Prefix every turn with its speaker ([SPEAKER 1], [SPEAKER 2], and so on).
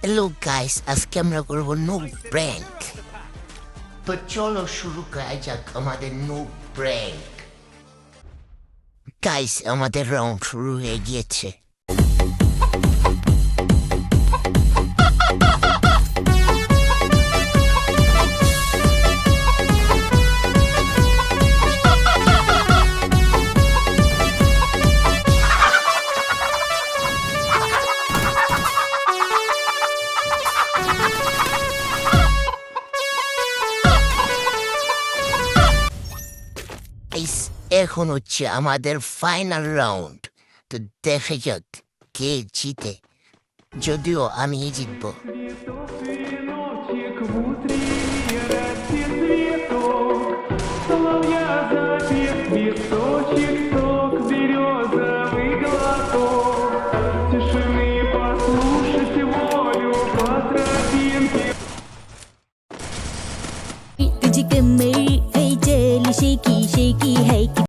[SPEAKER 1] Hello guys, আজকে আমরা করবো নো প্র্যাঙ্ক। তো চলো শুরু করা যাক আমাদের নো প্র্যাঙ্ক। গাইস, আমাদের রাউন্ড শুরু হয়ে গিয়েছে। গাইস, এখন হচ্ছে আমাদের ফাইনাল রাউন্ড। তো দেখা যাক কে জিতে, যদিও আমি জিতবো।
[SPEAKER 2] Веночек в утренний рассвет цветок, соловья запев, листочек сок, березовый глоток, тишины послушать волю по тропинке.
[SPEAKER 3] तुझी कमर है चल शेकी शेकी है